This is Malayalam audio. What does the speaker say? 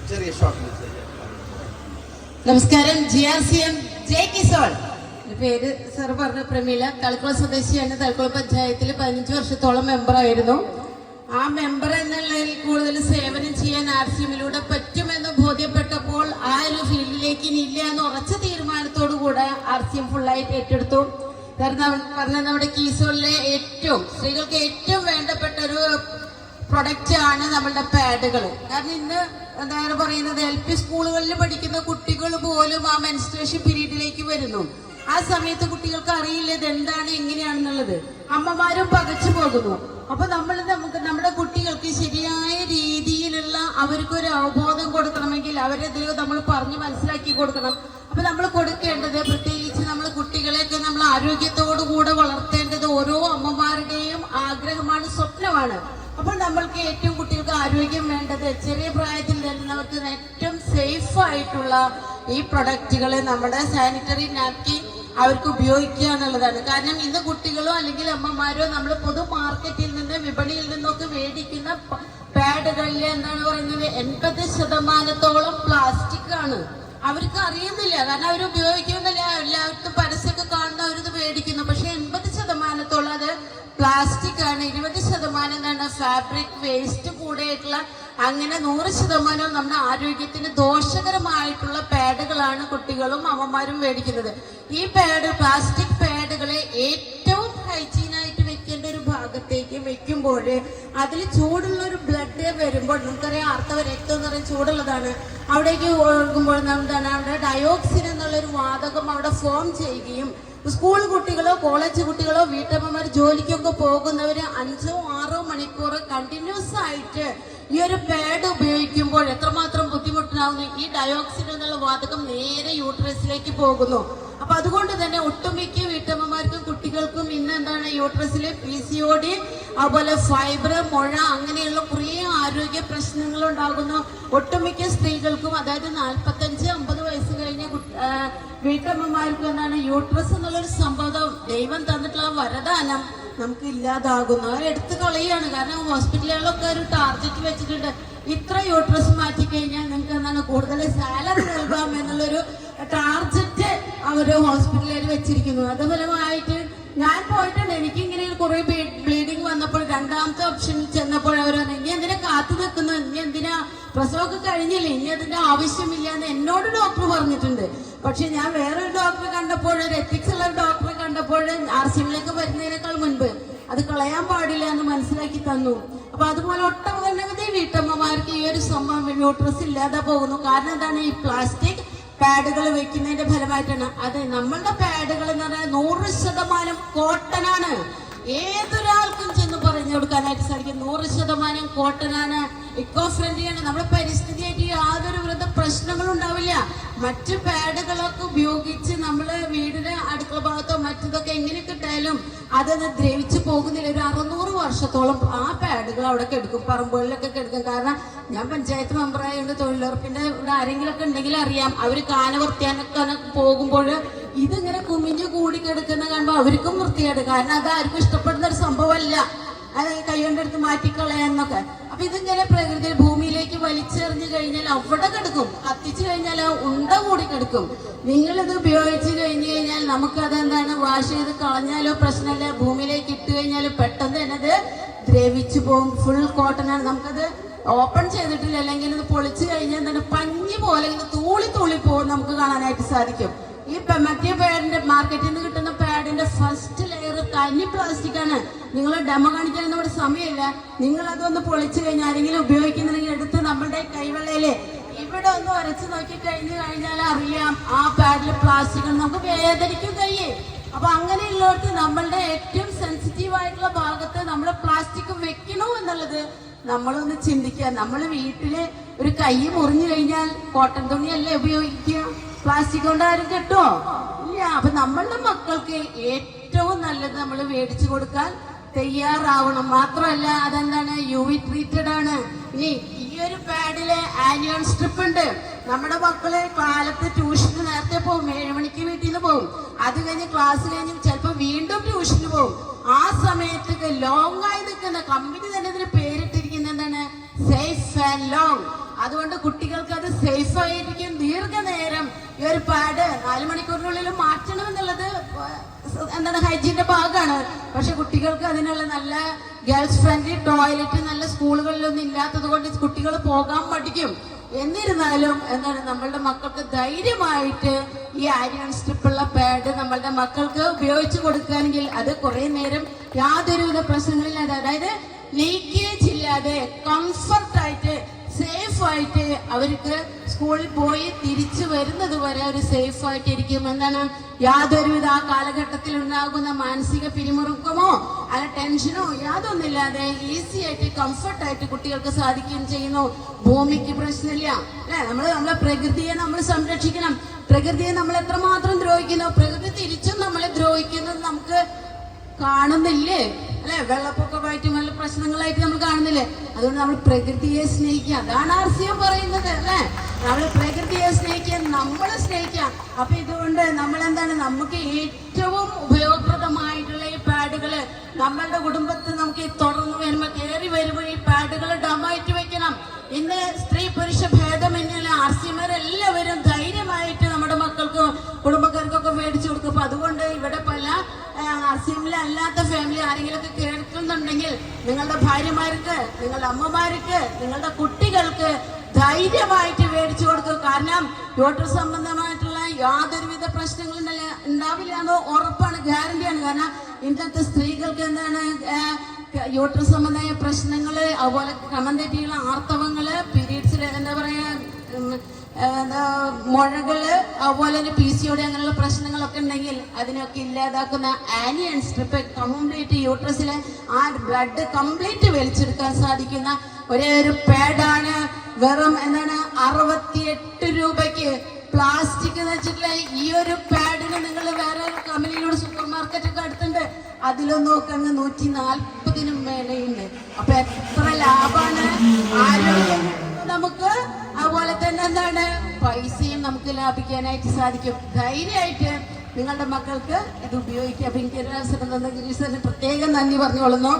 ചെറിയ ഷോർട്ട്. നമസ്കാരം. GRCM ജെ കിസോൾ. പേര് സാർ പറഞ്ഞ പ്രമീല. തളിക്കുളം സ്വദേശിയാണ്. തളിക്കുളം പഞ്ചായത്തിൽ 15 വർഷത്തോളം മെമ്പറായിരുന്നു. ആ മെമ്പർ എന്നുള്ളതിൽ കൂടുതൽ സേവനം ചെയ്യാൻ RCMലൂടെ പറ്റുമെന്ന് ബോധ്യപ്പെട്ടപ്പോൾ ആ ഒരു ഫീൽഡിലേക്ക് ഇനി ഇല്ല എന്ന് ഉറച്ച തീരുമാനത്തോടു കൂടെ RCM ഫുള്ളായിട്ട് ഏറ്റെടുത്തു. പറഞ്ഞ നമ്മുടെ കീസോളിലെ സ്ത്രീകൾക്ക് ഏറ്റവും വേണ്ടപ്പെട്ട ഒരു പ്രൊഡക്റ്റ് ആണ് നമ്മളുടെ പാഡുകൾ. കാരണം ഇന്ന് എന്താണ് പറയുന്നത്, LP സ്കൂളുകളിൽ പഠിക്കുന്ന കുട്ടികൾ പോലും ആ മെൻസ്ട്രേഷൻ പീരീഡിലേക്ക് വരുന്നു. ആ സമയത്ത് കുട്ടികൾക്ക് അറിയില്ല ഇതെന്താണ് എങ്ങനെയാണെന്നുള്ളത്. അമ്മമാരും പകച്ചു പോകുന്നു. അപ്പൊ നമുക്ക് നമ്മുടെ കുട്ടികൾക്ക് ശരിയായ രീതിയിലുള്ള അവർക്കൊരു അവബോധം കൊടുക്കണമെങ്കിൽ അവരെതിരെ നമ്മൾ പറഞ്ഞ് മനസ്സിലാക്കി കൊടുക്കണം. അപ്പൊ നമ്മൾ കൊടുക്കേണ്ടത്, പ്രത്യേകിച്ച് നമ്മൾ കുട്ടികളെയൊക്കെ നമ്മൾ ആരോഗ്യത്തോടു കൂടെ വളർത്തേണ്ടത് ഓരോ അമ്മമാരുടെയും ആഗ്രഹമാണ്, സ്വപ്നമാണ്. അപ്പോൾ നമ്മൾക്ക് ഏറ്റവും കുട്ടികൾക്ക് ആരോഗ്യം വേണ്ടത് ചെറിയ പ്രായത്തിൽ തന്നെ അവർക്ക് ഏറ്റവും സേഫ് ആയിട്ടുള്ള ഈ പ്രൊഡക്റ്റുകൾ, നമ്മുടെ സാനിറ്ററി നാപ്കിൻ അവർക്ക് ഉപയോഗിക്കുക എന്നുള്ളതാണ്. കാരണം ഇന്ന് കുട്ടികളോ അല്ലെങ്കിൽ അമ്മമാരോ നമ്മൾ പൊതു മാർക്കറ്റിൽ നിന്ന് വിപണിയിൽ നിന്നൊക്കെ മേടിക്കുന്ന പാഡുകളിൽ എന്താണ് പറയുന്നത്, 80% പ്ലാസ്റ്റിക് ആണ്. അവർക്ക് അറിയുന്നില്ല, കാരണം അവർ ഉപയോഗിക്കുന്നില്ല. എല്ലാവർക്കും പരസ്യമൊക്കെ കാണുന്ന അവരിത് മേടിക്കുന്നു. പക്ഷെ 80% അത് പ്ലാസ്റ്റിക് ആണ്. 20% എന്താണ് ഫാബ്രിക് വേസ്റ്റ് കൂടെയായിട്ടുള്ള, അങ്ങനെ 100% നമ്മുടെ ആരോഗ്യത്തിന് ദോഷകരമായിട്ടുള്ള പാഡുകളാണ് കുട്ടികളും അമ്മമാരും മേടിക്കുന്നത്. ഈ പ്ലാസ്റ്റിക് പാഡുകളെ ഏറ്റവും ഹൈജീനായിട്ട് വെക്കേണ്ട ഒരു ഭാഗത്തേക്ക് വെക്കുമ്പോൾ അതിൽ ചൂടുള്ള ഒരു ബ്ലഡ് വരുമ്പോൾ, നമുക്കറിയാം ആർത്തവ രക്തം എന്ന് പറയുന്നത് ചൂടുള്ളതാണ്. അവിടേക്ക് ഒഴുകുമ്പോൾ എന്താണ്, അവിടെ ഡയോക്സിൻ എന്നുള്ളൊരു വാതകം അവിടെ ഫോം ചെയ്യുകയും സ്കൂൾ കുട്ടികളോ കോളേജ് കുട്ടികളോ വീട്ടമ്മമാർ ജോലിക്കൊക്കെ പോകുന്നവര് 5-6 മണിക്കൂർ കണ്ടിന്യൂസ് ആയിട്ട് ഈ ഒരു പാഡ് ഉപയോഗിക്കുമ്പോൾ എത്രമാത്രം ബുദ്ധിമുട്ടുണ്ടാവുന്നു. ഈ ഡയോക്സിൻ എന്നുള്ള വാതകം നേരെ യൂട്രസിലേക്ക് പോകുന്നു. അപ്പൊ അതുകൊണ്ട് തന്നെ ഒട്ടുമിക്ക വീട്ടമ്മമാർക്കും കുട്ടികൾക്കും ഇന്ന് എന്താണ് യൂട്രസിലെ PCOD, അതുപോലെ ഫൈബർ, മുഴ, അങ്ങനെയുള്ള കുറേ ആരോഗ്യ പ്രശ്നങ്ങൾ ഉണ്ടാകുന്നു. ഒട്ടുമിക്ക സ്ത്രീകൾക്കും, അതായത് 45-50 വയസ്സ് കഴിഞ്ഞ വീട്ടമ്മമാർക്കും എന്താണ് യൂട്രസ് എന്നുള്ളൊരു സംഭവം, ദൈവം തന്നിട്ടുള്ള വരദാനം നമുക്ക് ഇല്ലാതാകുന്നു. അവരെടുത്ത് കളയാണ്. കാരണം ഹോസ്പിറ്റലുകളൊക്കെ ഒരു ടാർഗറ്റ് വെച്ചിട്ടുണ്ട്, ഇത്ര യൂട്രസ് മാറ്റി കഴിഞ്ഞാൽ നിങ്ങൾക്ക് എന്താണ് കൂടുതൽ സാലറി നൽകാം എന്നുള്ളൊരു ടാർഗറ്റ് അവർ ഹോസ്പിറ്റലുകാർ വെച്ചിരിക്കുന്നു. അത് ഫലമായിട്ട് ഞാൻ പോയിട്ടുണ്ട്. എനിക്കിങ്ങനെ കുറെ ബ്ലീഡിങ് വന്നപ്പോൾ രണ്ടാമത്തെ ഓപ്ഷൻ ചെന്നപ്പോൾ അവർ പറഞ്ഞു, ഇനി എന്തിനാ കാത്തു നിൽക്കുന്നു, ഇനി എന്തിനാ, പ്രസവമൊക്കെ കഴിഞ്ഞില്ലേ, ഇനി അതിന്റെ ആവശ്യമില്ല എന്ന് എന്നോട് ഡോക്ടർ പറഞ്ഞിട്ടുണ്ട്. പക്ഷെ ഞാൻ വേറൊരു ഡോക്ടറെ കണ്ടപ്പോൾ, ഒരു എത്തിക്സ് ഉള്ള ഒരു ഡോക്ടറെ കണ്ടപ്പോൾ RCMലേക്ക് വരുന്നതിനേക്കാൾ മുൻപ് അത് കളയാൻ പാടില്ല എന്ന് മനസ്സിലാക്കി തന്നു. അപ്പൊ അതുപോലെ ഒട്ടനവധി വീട്ടമ്മമാർക്ക് ഈ ഒരു സംഭവം യൂട്രസ് ഇല്ലാതെ പോകുന്നു. കാരണം എന്താണ്, ഈ പ്ലാസ്റ്റിക് പാഡുകൾ വെക്കുന്നതിന്റെ ഫലമായിട്ടാണ്. അത് നമ്മളുടെ പാഡുകൾ എന്ന് പറഞ്ഞാൽ 100% കോട്ടനാണ്. ഏതൊരാൾക്കും ചെന്ന് പറഞ്ഞു കൊടുക്കാനായിട്ട് സാധിക്കും. 100% കോട്ടനാണ്, ഇക്കോ ഫ്രണ്ട്ലിയാണ്. നമ്മുടെ പരിസ്ഥിതിയായിട്ട് യാതൊരു വിധ പ്രശ്നങ്ങളും ഉണ്ടാവില്ല. മറ്റ് പാഡുകളൊക്കെ ഉപയോഗിച്ച് നമ്മള് വീടിന്റെ അടുക്കള ഭാഗത്തോ മറ്റതൊക്കെ എങ്ങനെ കിട്ടാലും അതൊന്ന് ദ്രവിച്ചു പോകുന്നില്ല. ഒരു 600 വർഷത്തോളം ആ പാഡുകൾ അവിടെ കെടുക്കും, പറമ്പുകളിലൊക്കെ കെടുക്കും. കാരണം ഞാൻ പഞ്ചായത്ത് മെമ്പറായതുകൊണ്ട് തൊഴിലുറപ്പിന്റെ ഇവിടെ ആരെങ്കിലൊക്കെ ഉണ്ടെങ്കിൽ അറിയാം, അവര് കാന വൃത്തിയാനൊക്കെ പോകുമ്പോൾ ഇതിങ്ങനെ കുമിഞ്ഞു കൂടി കിടക്കുന്ന കാണുമ്പോൾ അവർക്കും വൃത്തിയാണ്. കാരണം അത് ആർക്കും ഇഷ്ടപ്പെടുന്ന ഒരു സംഭവമല്ല, അത് കൈകൊണ്ടെടുത്ത് മാറ്റിക്കളയാന്നൊക്കെ. അപ്പൊ ഇതിങ്ങനെ പ്രകൃതി ഭൂമിയിലേക്ക് വലിച്ചെറിഞ്ഞു കഴിഞ്ഞാൽ അവിടെ കിടക്കും, കത്തിച്ചു കഴിഞ്ഞാൽ ഉണ്ട കൂടി കിടക്കും. നിങ്ങളിത് ഉപയോഗിച്ച് കഴിഞ്ഞു കഴിഞ്ഞാൽ നമുക്കതെന്താണ്, വാഷ് ചെയ്ത് കളഞ്ഞാലോ പ്രശ്നമില്ല, ഭൂമിയിലേക്ക് ഇട്ട് കഴിഞ്ഞാൽ പെട്ടെന്ന് തന്നെ അത് ദ്രവിച്ചു പോകും. ഫുൾ കോട്ടനാണ്. നമുക്കത് ഓപ്പൺ ചെയ്തിട്ടില്ല, അല്ലെങ്കിൽ ഇത് പൊളിച്ചു കഴിഞ്ഞാൽ തന്നെ പഞ്ഞി പോലെ ഇങ്ങനെ തൂളി പോകും നമുക്ക് കാണാനായിട്ട് സാധിക്കും. ഈ മറ്റേ പാഡിന്റെ മാർക്കറ്റിൽ നിന്ന് കിട്ടുന്ന പാഡിന്റെ ഫസ്റ്റ് ലെയർ തനി പ്ലാസ്റ്റിക് ആണ്. നിങ്ങൾ ഡെമോ കാണിക്കാനൊന്നും ഇവിടെ സമയമില്ല. നിങ്ങൾ അതൊന്ന് പൊളിച്ചു കഴിഞ്ഞാൽ ആരെങ്കിലും ഉപയോഗിക്കുന്നുണ്ടെങ്കിൽ എടുത്ത് നമ്മളുടെ കൈവെള്ളയില് ഇവിടെ ഒന്ന് വരച്ച് നോക്കി കഴിഞ്ഞാൽ അറിയാം ആ പാഡിൽ പ്ലാസ്റ്റിക് ആണ്. നമുക്ക് വേദനിക്കും കയ്യേ. അപ്പൊ അങ്ങനെയുള്ളവർക്ക് നമ്മളുടെ ഏറ്റവും സെൻസിറ്റീവ് ആയിട്ടുള്ള ഭാഗത്ത് നമ്മൾ പ്ലാസ്റ്റിക് വെക്കണോ എന്നുള്ളത് നമ്മളൊന്ന് ചിന്തിക്കുക. നമ്മൾ വീട്ടില് ഒരു കൈ മുറിഞ്ഞു കഴിഞ്ഞാൽ കോട്ടൺ തുണിയല്ലേ ഉപയോഗിക്കുക, പ്ലാസ്റ്റിക് കൊണ്ട് ആരും കെട്ടോ ഇല്ല. അപ്പൊ നമ്മളുടെ മക്കൾക്ക് ഏറ്റവും നല്ലത് നമ്മൾ മേടിച്ചു കൊടുക്കാൻ തയ്യാറാവണം. മാത്രമല്ല അതെന്താണ്, UV ട്രീറ്റഡ് ആണ്. ഇനി ഈ ഒരു പാഡില് ആനുവൽ സ്ട്രിപ്പ് ഉണ്ട്. നമ്മുടെ മക്കള് കാലത്ത് ട്യൂഷന് നേരത്തെ പോകും, 7 മണിക്ക് വീട്ടിൽ നിന്ന് പോകും. അത് കഴിഞ്ഞ് ക്ലാസ് കഴിഞ്ഞ് ചിലപ്പോൾ വീണ്ടും ട്യൂഷന് പോകും. ആ സമയത്തൊക്കെ ലോങ് ആയി നിൽക്കുന്ന കമ്പനി തന്നെ ഇതിന് പേരിട്ടിരിക്കുന്ന എന്താണ്, സേഫ് ആൻഡ് ലോങ്. അതുകൊണ്ട് കുട്ടികൾക്ക് അത് സേഫ് ആയിരിക്കും. ദീർഘനേരം ഈ ഒരു പാഡ് 4 മണിക്കൂറിനുള്ളിൽ മാറ്റണം എന്നുള്ളത് എന്താണ് ഹൈജീന്റെ ഭാഗമാണ്. പക്ഷെ കുട്ടികൾക്ക് അതിനുള്ള നല്ല ഗേൾസ് ഫ്രണ്ട്ലി ടോയ്ലറ്റ് നല്ല സ്കൂളുകളിലൊന്നും ഇല്ലാത്തത് കൊണ്ട് കുട്ടികൾ പോകാൻ പഠിക്കും. എന്നിരുന്നാലും എന്താണ് നമ്മളുടെ മക്കൾക്ക് ധൈര്യമായിട്ട് ഈ ആര്യൺ സ്ട്രിപ്പുള്ള പാഡ് നമ്മളുടെ മക്കൾക്ക് ഉപയോഗിച്ച് കൊടുക്കുകയാണെങ്കിൽ അത് കുറെ നേരം യാതൊരുവിധ പ്രശ്നങ്ങളില്ലാതെ, അതായത് ലീക്കേജ് ഇല്ലാതെ കംഫർട്ടായിട്ട് സേഫ് ആയിട്ട് അവർക്ക് സ്കൂളിൽ പോയി തിരിച്ചു വരുന്നത് വരെ അവർ സേഫ് ആയിട്ട് ഇരിക്കും. എന്താണ് യാതൊരുവിധ ആ കാലഘട്ടത്തിൽ ഉണ്ടാകുന്ന മാനസിക പിരിമുറുക്കമോ അല്ല ടെൻഷനോ യാതൊന്നുമില്ലാതെ ഈസി ആയിട്ട് കംഫർട്ടായിട്ട് കുട്ടികൾക്ക് സാധിക്കുകയും ചെയ്യുന്നു. ഭൂമിക്ക് പ്രശ്നമില്ല അല്ലെ. നമ്മളെ പ്രകൃതിയെ നമ്മൾ സംരക്ഷിക്കണം. പ്രകൃതിയെ നമ്മൾ എത്രമാത്രം ദ്രോഹിക്കുന്നു, പ്രകൃതി തിരിച്ചും നമ്മളെ ദ്രോഹിക്കുന്നത് നമുക്ക് കാണുന്നില്ലേ അല്ലെ. വെള്ളപ്പൊക്കമായിട്ട് നല്ല പ്രശ്നങ്ങളായിട്ട് നമ്മൾ കാണുന്നില്ലേ. അതുകൊണ്ട് നമ്മൾ പ്രകൃതിയെ സ്നേഹിക്കുക. അതാണ് RCM പറയുന്നത് അല്ലെ. നമ്മൾ പ്രകൃതിയെ സ്നേഹിക്കുക, നമ്മളെ സ്നേഹിക്കുക. അപ്പൊ ഇതുകൊണ്ട് നമ്മൾ എന്താണ്, നമുക്ക് ഏറ്റവും ഉപയോഗപ്രദമായിട്ടുള്ള ഈ പാഡുകള് നമ്മളുടെ കുടുംബത്തിൽ നമുക്ക് തുറന്നു വരുമ്പോ കയറി വരുമ്പോ ഈ പാഡുകൾ ഡമായിട്ട് വെക്കണം. ഇന്ന് സ്ത്രീ പുരുഷ ഭേദമന്യല്ല RCM എല്ലാവരും ധൈര്യമായിട്ട് നമ്മുടെ മക്കൾക്കും കുടുംബക്കാർക്കൊക്കെ മേടിച്ചു കൊടുക്കും. അപ്പൊ അതുകൊണ്ട് ഇവിടെ പല RCM അല്ലാത്ത ഫാമിലി ആരെങ്കിലുമൊക്കെ കേൾക്കുന്നുണ്ടെങ്കിൽ നിങ്ങളുടെ ഭാര്യമാർക്ക്, നിങ്ങളുടെ അമ്മമാർക്ക്, നിങ്ങളുടെ കുട്ടികൾക്ക് ധൈര്യമായിട്ട് മേടിച്ചു കൊടുക്കുക. കാരണം യൂട്രസ് സംബന്ധമായിട്ടുള്ള യാതൊരുവിധ പ്രശ്നങ്ങളും ഉണ്ടാവില്ല എന്ന് ഉറപ്പാണ്, ഗ്യാരണ്ടിയാണ്. കാരണം ഇന്നത്തെ സ്ത്രീകൾക്ക് എന്താണ് യൂട്രസ് സംബന്ധമായ പ്രശ്നങ്ങള്, അതുപോലെ ക്രമം തെറ്റിയുള്ള ആർത്തവങ്ങള്, പീരീഡ്സിൽ എന്താ പറയാ മുഴകള്, അതുപോലെ തന്നെ PCOD അങ്ങനെയുള്ള പ്രശ്നങ്ങളൊക്കെ ഉണ്ടെങ്കിൽ അതിനൊക്കെ ഇല്ലാതാക്കുന്ന ആനിയൺ സ്ട്രിപ്പ് കംപ്ലീറ്റ് യൂട്രസിലെ ആ ബ്ലഡ് കംപ്ലീറ്റ് വലിച്ചെടുക്കാൻ സാധിക്കുന്ന ഒരേ ഒരു പാഡാണ്. വെറും എന്താണ് 68 രൂപയ്ക്ക് പ്ലാസ്റ്റിക് എന്ന് വെച്ചിട്ടുള്ള ഈ ഒരു പാഡിന് നിങ്ങൾ വേറെ ഒരു കമ്പനിയിലൂടെ സൂപ്പർ മാർക്കറ്റ് ഒക്കെ അടുത്തുണ്ട്, അതിലൊന്നും നോക്കുകയാണെങ്കിൽ 140 മേലെയുണ്ട്. അപ്പൊ എത്ര ലാഭാണ്, ആരോഗ്യം നമുക്ക്, അതുപോലെ തന്നെ എന്താണ് പൈസയും നമുക്ക് ലാഭിക്കാനായിട്ട് സാധിക്കും. ധൈര്യമായിട്ട് നിങ്ങളുടെ മക്കൾക്ക് ഇത് ഉപയോഗിക്കാം. അപ്പൊ എനിക്ക് ഒരു അവസരം തന്ന ഗിരീഷ് പ്രത്യേകം നന്ദി പറഞ്ഞുകൊള്ളുന്നു.